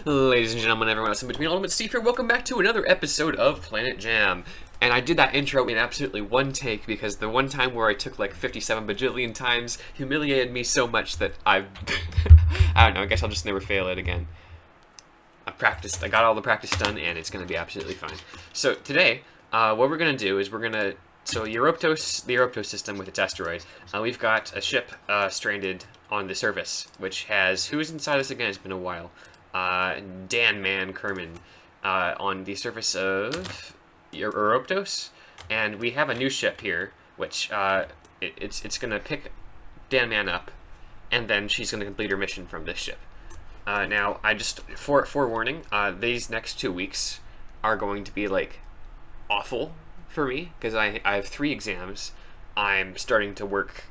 Ladies and gentlemen, everyone else in between, Ultimate Steve here. Welcome back to another episode of Planet Jam. And I did that intro in absolutely one take because the one time where I took like 57 bajillion times humiliated me so much that I don't know, I guess I'll just never fail it again. I've practiced, I got all the practice done, and it's going to be absolutely fine. So today, what we're going to do is we're going to, so the Europtos system with its asteroid, we've got a ship stranded on the surface, which has, who's inside this again? It's been a while. Dan Man Kerman on the surface of Europtos, and we have a new ship here, which it's gonna pick Dan Man up, and then she's gonna complete her mission from this ship. Now, I just forewarning, these next 2 weeks are going to be like awful for me because I have 3 exams. I'm starting to work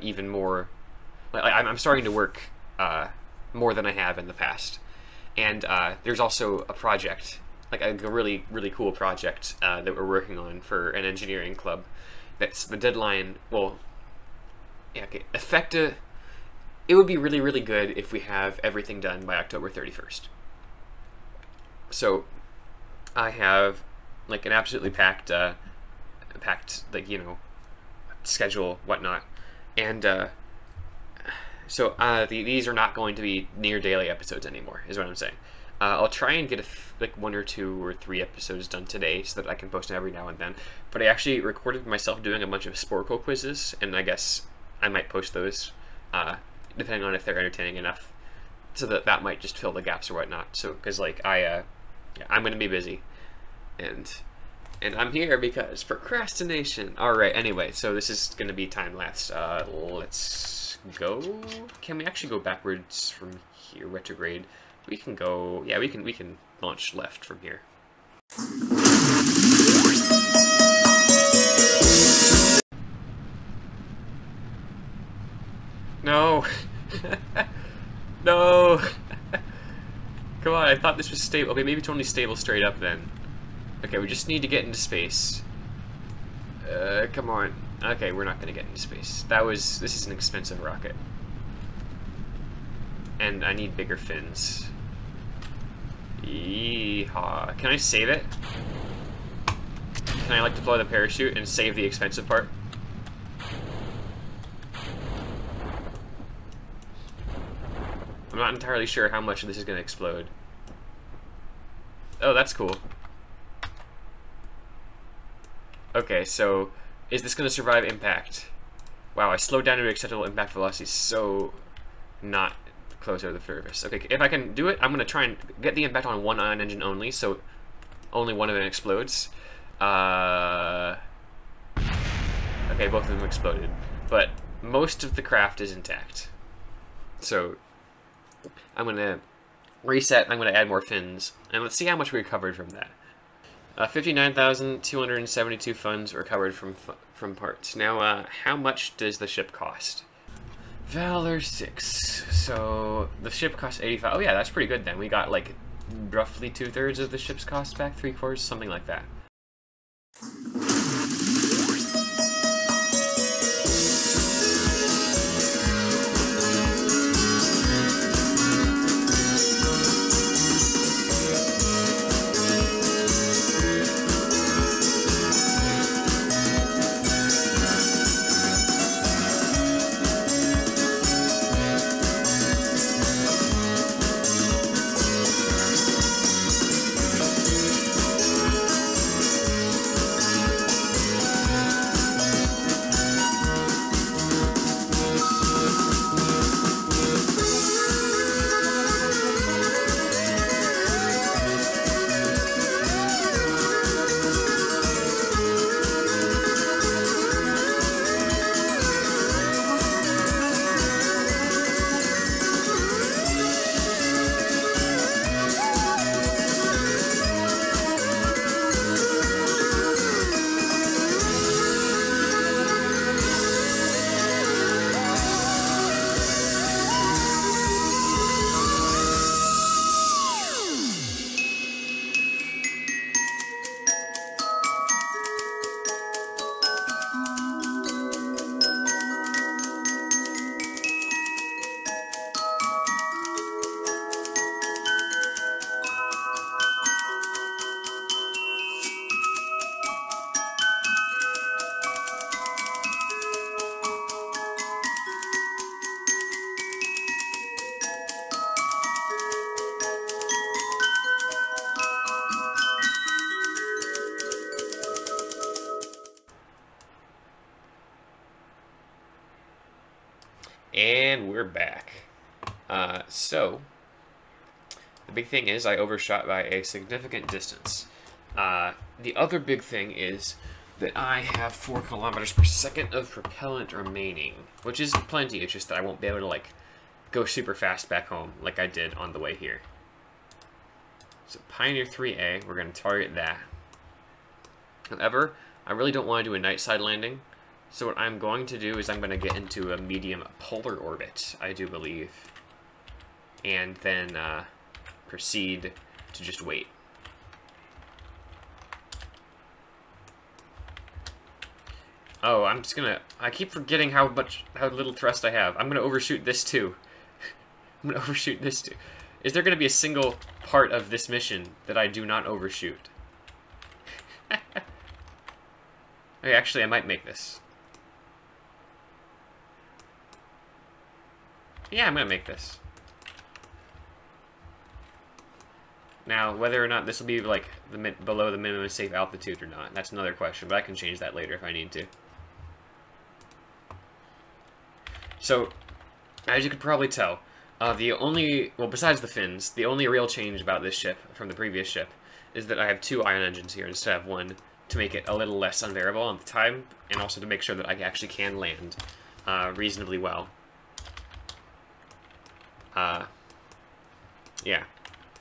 even more. I'm starting to work more than I have in the past. And there's also a project, like a really, really cool project that we're working on for an engineering club. That's the deadline. Well, yeah, okay. It would be really, really good if we have everything done by October 31st. So I have like an absolutely packed, like, you know, schedule, whatnot, and so these are not going to be near daily episodes anymore, is what I'm saying. I'll try and get like 1 or 2 or 3 episodes done today so that I can post them every now and then. But I actually recorded myself doing a bunch of Sporkle quizzes, and I guess I might post those, depending on if they're entertaining enough, so that might just fill the gaps or whatnot. So, because like yeah, I'm gonna be busy, and I'm here because procrastination. All right. Anyway, so this is gonna be time lapse. Let's go. Can we actually go backwards from here? Retrograde. We can go. Yeah, we can launch left from here. No. No. Come on, I thought this was stable. Okay, maybe it's only stable straight up then. Okay, we just need to get into space. Come on. Okay, we're not gonna get into space. This is an expensive rocket. And I need bigger fins. Yeehaw. Can I save it? Can I like deploy the parachute and save the expensive part? I'm not entirely sure how much of this is gonna explode. Oh, that's cool. Okay, so is this going to survive impact? Wow, I slowed down to acceptable impact velocity, so not close to the surface. Okay, if I can do it, I'm going to try and get the impact on one ion engine only, so only one of them explodes. Okay, both of them exploded, but most of the craft is intact. So I'm going to reset, I'm going to add more fins, and let's see how much we recovered from that. 59,272 funds recovered from parts. Now, how much does the ship cost? Valor 6. So the ship costs 85. Oh yeah, that's pretty good then. We got like roughly 2/3 of the ship's cost back, 3/4, something like that. And we're back. So, the big thing is I overshot by a significant distance. The other big thing is that I have 4 kilometers per second of propellant remaining, which is plenty. It's just that I won't be able to, like, go super fast back home like I did on the way here. So, Pioneer 3A, we're going to target that. However, I really don't want to do a night side landing. So what I'm going to do is I'm going to get into a medium polar orbit, I do believe. And then proceed to just wait. Oh, I'm just gonna... I keep forgetting how little thrust I have. I'm gonna overshoot this too. I'm gonna overshoot this too. Is there gonna be a single part of this mission that I do not overshoot? Okay, actually, I might make this. Yeah, I'm gonna make this. Now, whether or not this will be like below the minimum safe altitude or not, that's another question, but I can change that later if I need to. So, as you could probably tell, besides the fins, the only real change about this ship from the previous ship is that I have 2 ion engines here instead of 1 to make it a little less unbearable on the time, and also to make sure that I actually can land reasonably well. Yeah,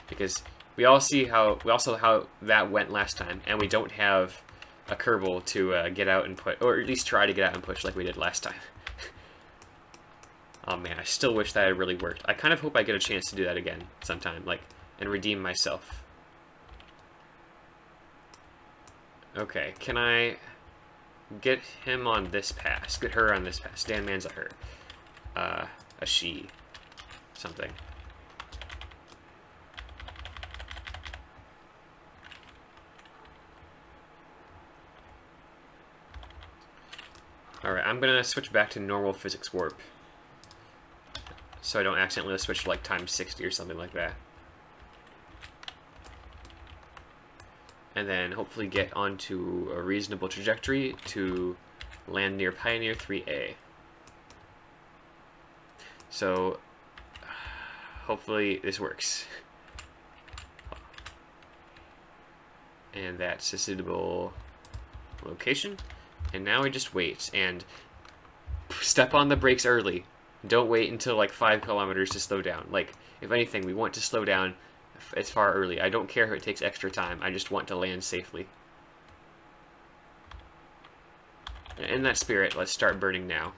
because we also how that went last time, and we don't have a Kerbal to get out and push, or at least try to get out and push like we did last time. Oh man, I still wish that had really worked. I kind of hope I get a chance to do that again sometime, like, and redeem myself. Okay, can I get him on this pass? Get her on this pass. Dan Man's a her. A she. Something. Alright, I'm gonna switch back to normal physics warp. So I don't accidentally switch to like times 60 or something like that. And then hopefully get onto a reasonable trajectory to land near Pioneer 3A. So hopefully this works. And that's a suitable location. And now we just wait and step on the brakes early. Don't wait until like 5 kilometers to slow down. Like, if anything, we want to slow down as far early. I don't care if it takes extra time. I just want to land safely. In that spirit, let's start burning now.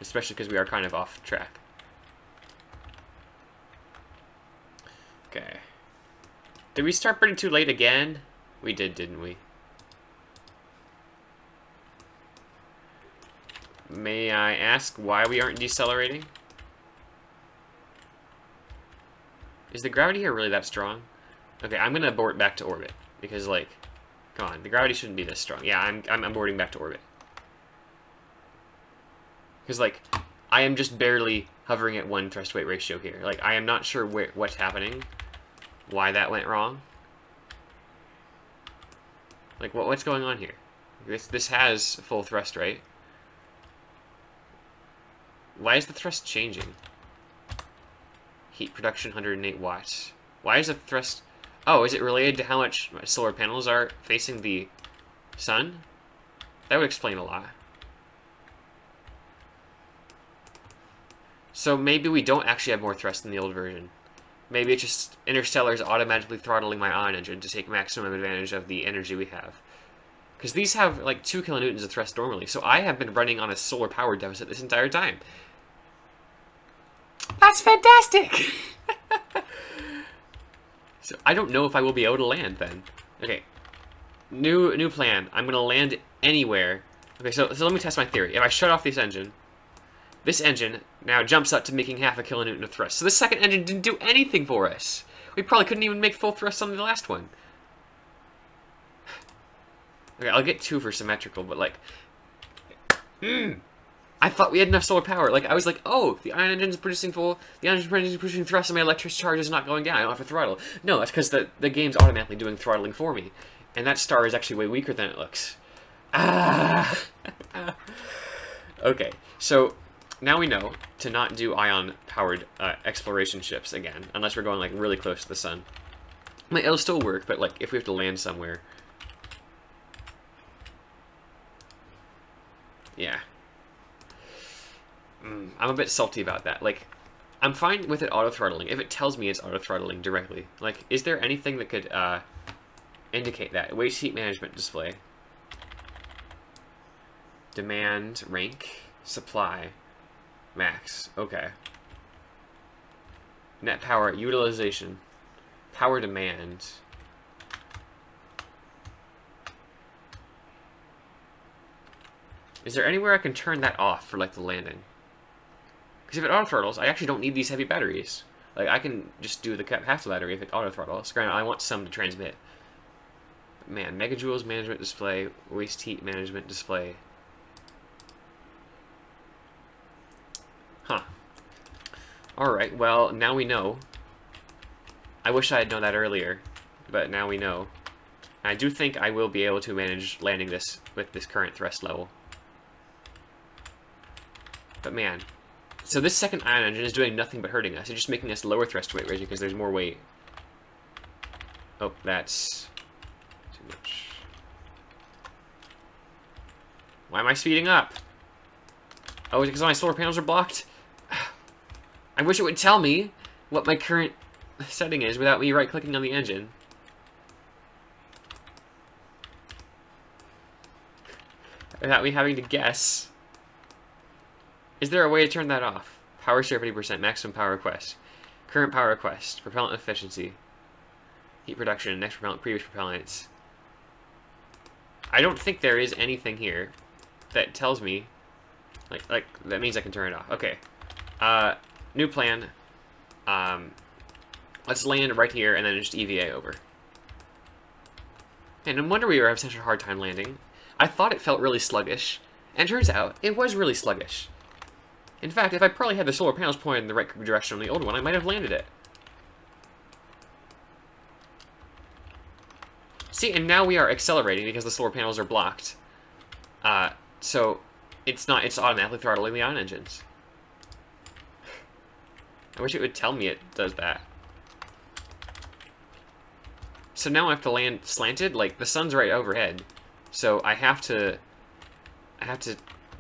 Especially because we are kind of off track. Okay. Did we start burning too late again? We did, didn't we? May I ask why we aren't decelerating? Is the gravity here really that strong? Okay, I'm gonna abort back to orbit. Because, like, come on, the gravity shouldn't be this strong. Yeah, I'm aborting back to orbit. Because, like, I am just barely hovering at 1 thrust-weight ratio here. Like, I am not sure what's happening, why that went wrong. Like, what's going on here? This has full thrust, right? Why is the thrust changing? Heat production 108 watts. Why is the thrust... Oh, is it related to how much solar panels are facing the sun? That would explain a lot. So maybe we don't actually have more thrust than the old version. Maybe it's just Interstellar is automatically throttling my ion engine to take maximum advantage of the energy we have. Because these have like 2 kilonewtons of thrust normally, so I have been running on a solar power deficit this entire time. That's fantastic! So I don't know if I will be able to land then. Okay, new plan. I'm gonna land anywhere. Okay, so let me test my theory. If I shut off this engine now jumps up to making half a kilonewton of thrust. So this second engine didn't do anything for us. We probably couldn't even make full thrust on the last one. Okay, I'll get 2 for symmetrical, but like... I thought we had enough solar power. Like, I was like, oh, the ion engine's producing the ion engine's producing thrust and my electric charge is not going down. I don't have to throttle. No, that's because the game's automatically doing throttling for me. And that star is actually way weaker than it looks. Ah! Okay, so now we know to not do ion-powered exploration ships again, unless we're going like really close to the sun. I mean, it'll still work, but like if we have to land somewhere, yeah. I'm a bit salty about that. Like, I'm fine with it auto-throttling if it tells me it's auto-throttling directly. Like, is there anything that could indicate that? Waste heat management display. Demand, rank, supply, max. Okay. Net power, utilization, power demand. Is there anywhere I can turn that off for, like, the landing? Because if it auto-throttles, I actually don't need these heavy batteries. Like, I can just do the half the battery if it auto-throttles. Granted, I want some to transmit. But man, megajoules management display, waste heat management display. Huh. Alright, well, now we know. I wish I had known that earlier, but now we know. And I do think I will be able to manage landing this with this current thrust level. But man, so this second ion engine is doing nothing but hurting us. It's just making us lower thrust to weight ratio because there's more weight. Oh, that's too much. Why am I speeding up? Oh, is it because my solar panels are blocked? I wish it would tell me what my current setting is without me right-clicking on the engine. Without me having to guess. Is there a way to turn that off? Power share 50%, maximum power request. Current power request, propellant efficiency. Heat production, next propellant, previous propellants. I don't think there is anything here that tells me, like that means I can turn it off. Okay. New plan. Let's land right here and then just EVA over. And no wonder we were having such a hard time landing. I thought it felt really sluggish, and it turns out it was really sluggish. In fact, if I probably had the solar panels pointed in the right direction on the old one, I might have landed it. See, and now we are accelerating because the solar panels are blocked. So it's automatically throttling the ion engines. I wish it would tell me it does that. So now I have to land slanted, like the sun's right overhead. So I have to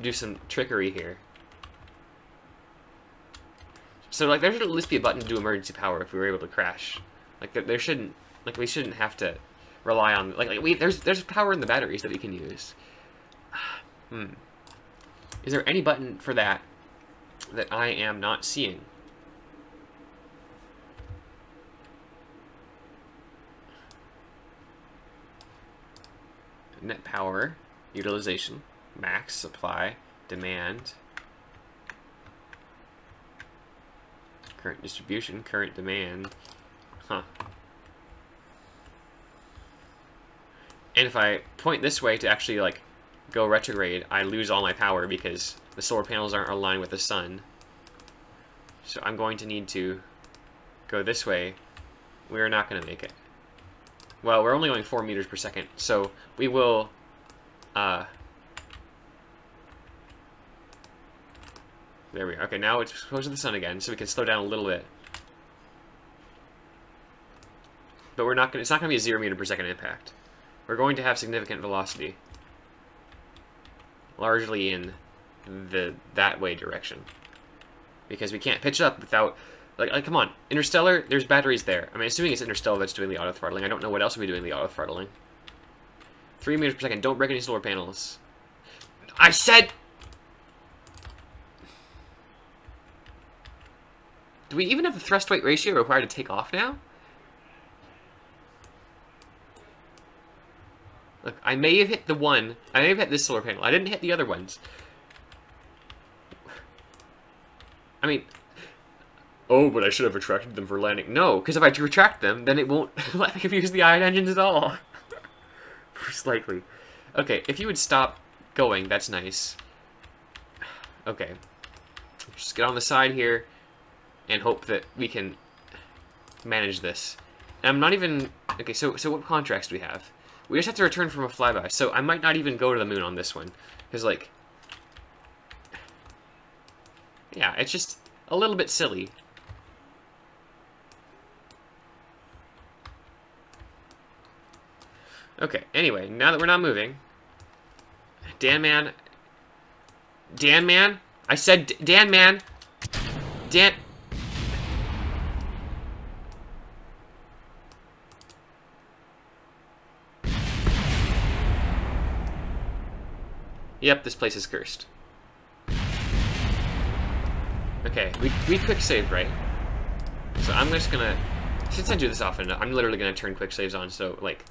do some trickery here. So like there should at least be a button to do emergency power if we were able to crash. Like there shouldn't, like we shouldn't have to rely on there's power in the batteries that we can use. Is there any button for that I am not seeing? Net power, utilization, max, supply, demand, current distribution, current demand. Huh. And if I point this way to actually like go retrograde, I lose all my power because the solar panels aren't aligned with the sun. So I'm going to need to go this way. We're not going to make it. Well, we're only going 4 meters per second, so we will, there we are. Okay, now it's close to the sun again, so we can slow down a little bit. But we're not gonna, it's not going to be a 0 meter per second impact. We're going to have significant velocity. Largely in that way direction. Because we can't pitch up without... Like, come on. Interstellar, there's batteries there. I mean, assuming it's Interstellar that's doing the auto-throttling. I don't know what else would be doing the auto-throttling. 3 meters per second. Don't break any solar panels. I said... Do we even have the thrust-weight ratio required to take off now? Look, I may have hit the one. I may have hit this solar panel. I didn't hit the other ones. I mean... Oh, but I should have retracted them for landing. No, because if I retract them, then it won't let me use the ion engines at all. Most likely. Okay, if you would stop going, that's nice. Okay. Just get on the side here and hope that we can manage this. And I'm not even... Okay, so what contracts do we have? We just have to return from a flyby, so I might not even go to the moon on this one. Because, like... Yeah, it's just a little bit silly. Okay, anyway, now that we're not moving... Dan Man... Dan Man? I said Dan Man! Dan... Yep, this place is cursed. Okay, we quick saved, right? So I'm just gonna... Since I do this often, I'm literally gonna turn quick saves on, so, like...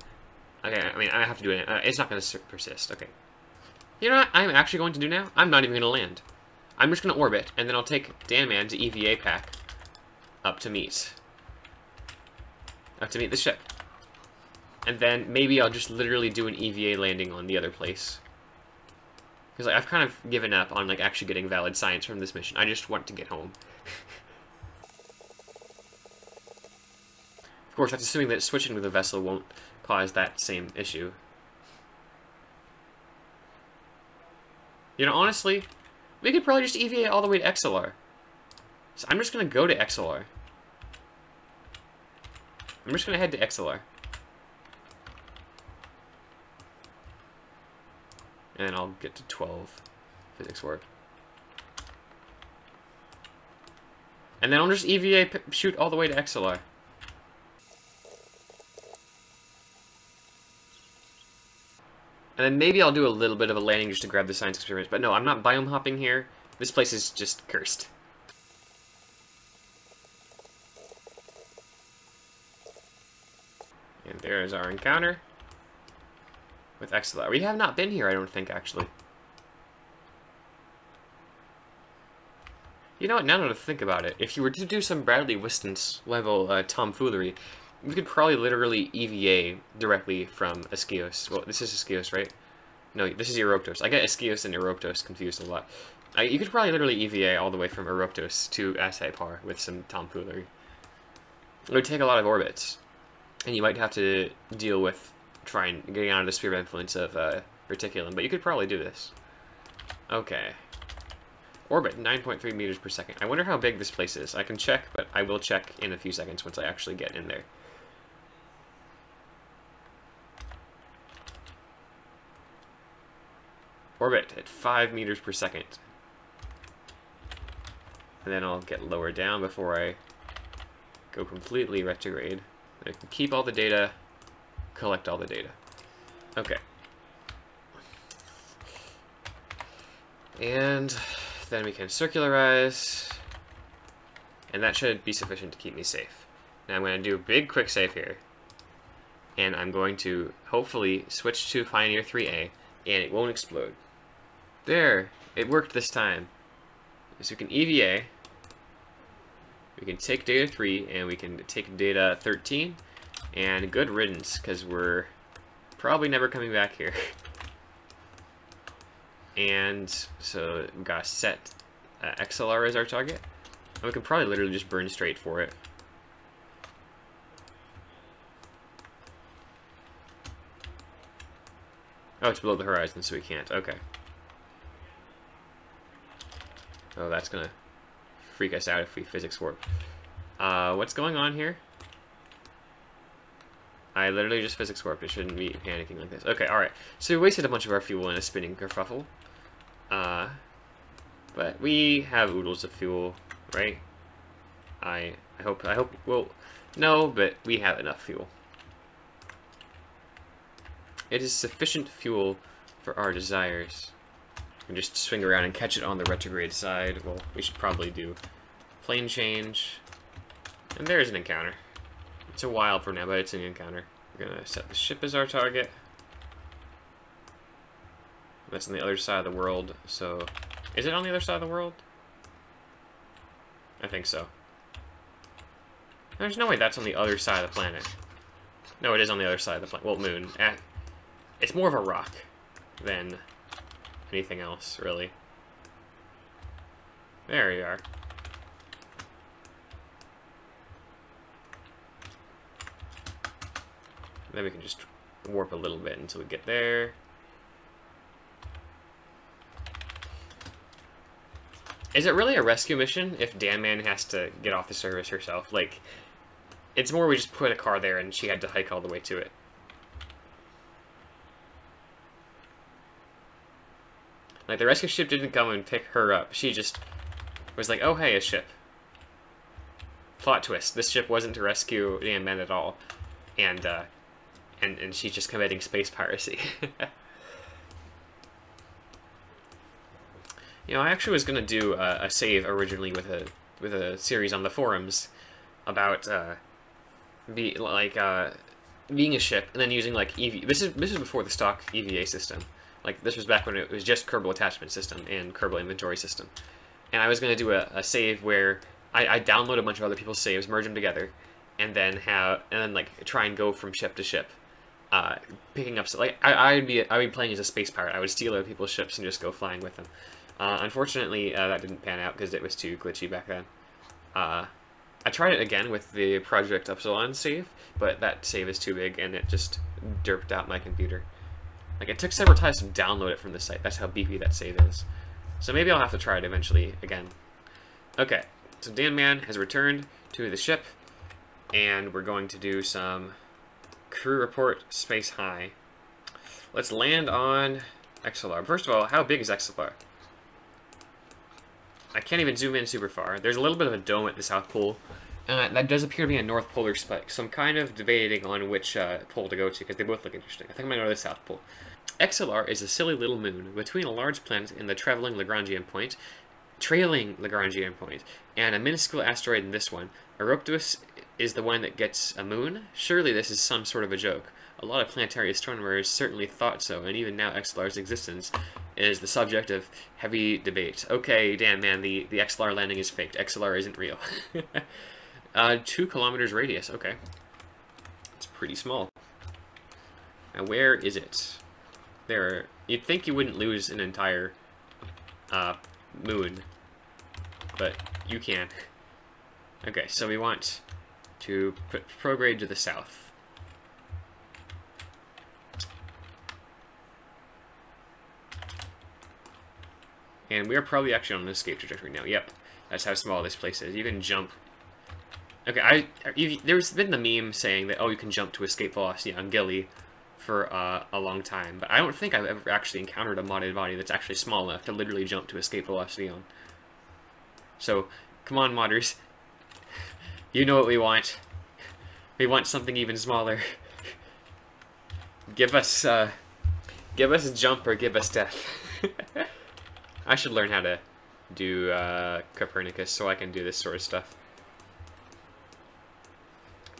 Okay, I mean, I have to do it. It's not gonna persist. Okay. You know what I'm actually going to do now? I'm not even gonna land. I'm just gonna orbit, and then I'll take Dan Man to EVA pack up to meet the ship. And then maybe I'll just literally do an EVA landing on the other place. Because like, I've kind of given up on like actually getting valid science from this mission. I just want to get home. Of course, that's assuming that switching with the vessel won't cause that same issue. You know, honestly, we could probably just EVA all the way to XLR. So I'm just going to go to XLR. I'm just going to head to XLR. And I'll get to 12 physics work. And then I'll just EVA shoot all the way to XLR. And then maybe I'll do a little bit of a landing just to grab the science experiments. But no, I'm not biome hopping here. This place is just cursed. And there is our encounter with XLR. We have not been here, I don't think, actually. You know what, now that I think about it, if you were to do some Bradley Wistons level tomfoolery, we could probably literally EVA directly from Ascios. Well, this is Ascios, right? No, this is Europtos. I get Ascios and Europtos confused a lot. You could probably literally EVA all the way from Europtos to Asipar with some tomfoolery. It would take a lot of orbits, and you might have to deal with getting out of the sphere of influence of reticulum, but you could probably do this. Okay. Orbit, 9.3 meters per second. I wonder how big this place is. I can check, but I will check in a few seconds once I actually get in there. Orbit at 5 meters per second. And then I'll get lower down before I go completely retrograde. I can keep all the data, collect all the data. Okay. And then we can circularize. And that should be sufficient to keep me safe. Now I'm going to do a big quick save here. And I'm going to hopefully switch to Pioneer 3A, and it won't explode. There! It worked this time. So we can EVA. We can take data 3, and we can take data 13. And good riddance, because we're probably never coming back here. And so we got to set XLR as our target. And we can probably literally just burn straight for it. Oh, it's below the horizon, so we can't. Okay. Oh, that's gonna freak us out if we physics warp. What's going on here? I literally just physics warped. I shouldn't be panicking like this. Okay, alright. So we wasted a bunch of our fuel in a spinning kerfuffle. But we have oodles of fuel, right? I hope, well, no, but we have enough fuel. It is sufficient fuel for our desires. We can just swing around and catch it on the retrograde side. Well, we should probably do plane change. And there's an encounter. It's a while for now, but it's an encounter. We're gonna set the ship as our target. That's on the other side of the world, so... Is it on the other side of the world? I think so. There's no way that's on the other side of the planet. No, it is on the other side of the planet. Well, moon. It's more of a rock than anything else, really. There you are. Then we can just warp a little bit until we get there. Is it really a rescue mission if Dan Man has to get off the service herself? Like, it's more we just put a car there and she had to hike all the way to it. Like, the rescue ship didn't come and pick her up. She just was like, oh, hey, a ship. Plot twist. This ship wasn't to rescue Dan Man at all. And she's just committing space piracy. You know, I actually was gonna do a save originally with a series on the forums about being a ship and then using like EV. This is before the stock EVA system. Like this was back when it was just Kerbal Attachment System and Kerbal Inventory System. And I was gonna do a save where I download a bunch of other people's saves, merge them together, and then like try and go from ship to ship, picking up like I'd be playing as a space pirate. I would steal other people's ships and just go flying with them. Unfortunately, that didn't pan out because it was too glitchy back then. I tried it again with the Project Upsilon save, but that save is too big and it just derped out my computer. Like, it took several times to download it from the site. That's how beefy that save is. So maybe I'll have to try it eventually again. Okay, so Dan Man has returned to the ship, and we're going to do some crew report space high. Let's land on XLR. First of all, how big is XLR? I can't even zoom in super far. There's a little bit of a dome at the South Pole. That does appear to be a North Polar spike, so I'm kind of debating on which pole to go to, because they both look interesting. I think I'm going to go to the South Pole. XLR is a silly little moon between a large planet and the trailing Lagrangian point, and a minuscule asteroid in this one. Oroptus is the one that gets a moon? Surely this is some sort of a joke. A lot of planetary astronomers certainly thought so, and even now XLR's existence is the subject of heavy debate. Okay, Dan Man, the XLR landing is faked. XLR isn't real. 2 kilometers radius, okay. It's pretty small. Now where is it? There, you'd think you wouldn't lose an entire moon, but you can. Okay, so we want to put prograde to the south. And we are probably actually on an escape trajectory now. Yep, that's how small this place is. You can jump. Okay, there's been the meme saying that, oh, you can jump to escape velocity on Gilly for a long time, but I don't think I've ever actually encountered a modded body that's actually small enough to literally jump to escape velocity on. So, come on, modders. You know what we want. We want something even smaller. Give us a jump or give us death. I should learn how to do Copernicus so I can do this sort of stuff.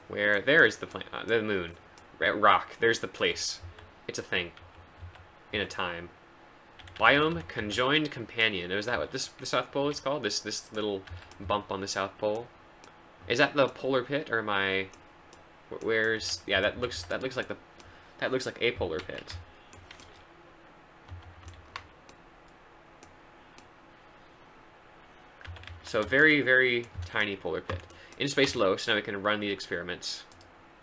Where there is the the moon, rock. There's the place. It's a thing. In a time. Biome conjoined companion. Is that what the South Pole is called? This little bump on the South Pole. Is that the polar pit or am I? Where's? Yeah, that looks like a polar pit. So very, very tiny polar pit. In space low, so now we can run the experiments.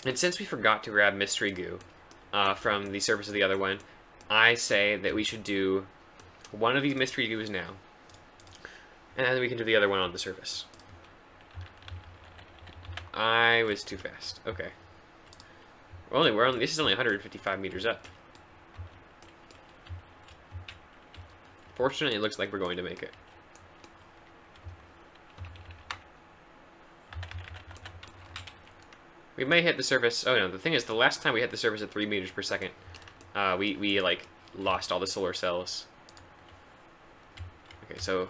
And since we forgot to grab mystery goo from the surface of the other one, I say that we should do one of these mystery goos now, and then we can do the other one on the surface. I was too fast. Okay. This is only 155 meters up. Fortunately, it looks like we're going to make it. We may hit the surface. Oh no, the thing is, the last time we hit the surface at 3 meters per second, we like lost all the solar cells. Okay, so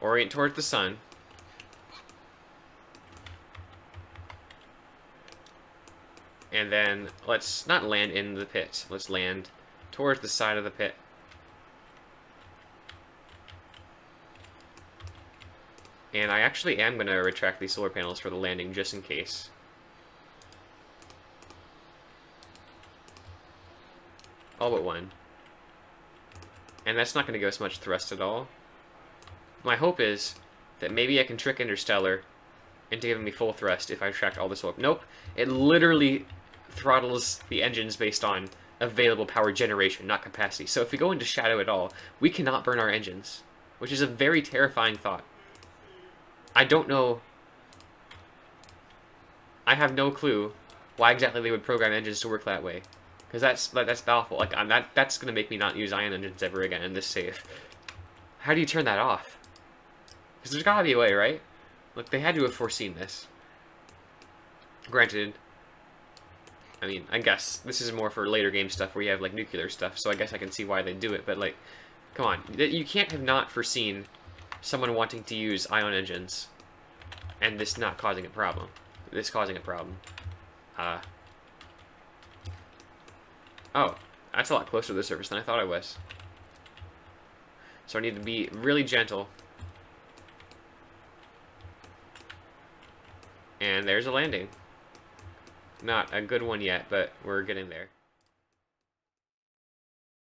orient towards the sun. And then let's not land in the pit. Let's land towards the side of the pit. And I actually am going to retract these solar panels for the landing just in case. All but one. And that's not going to give us much thrust at all. My hope is that maybe I can trick Interstellar into giving me full thrust if I retract all the solar... Nope. It literally throttles the engines based on available power generation, not capacity. So if we go into shadow at all, we cannot burn our engines. which is a very terrifying thought. I don't know. I have no clue why exactly they would program engines to work that way. Because that's awful. Like, that's going to make me not use ion engines ever again in this save. How do you turn that off? Because there's got to be a way, right? Look, they had to have foreseen this. Granted, I mean, I guess this is more for later game stuff where you have, like, nuclear stuff, so I guess I can see why they do it, but, like, come on. You can't have not foreseen someone wanting to use ion engines and this not causing a problem. This causing a problem. Oh, that's a lot closer to the surface than I thought I was. So I need to be really gentle. And there's a landing. Not a good one yet, but we're getting there.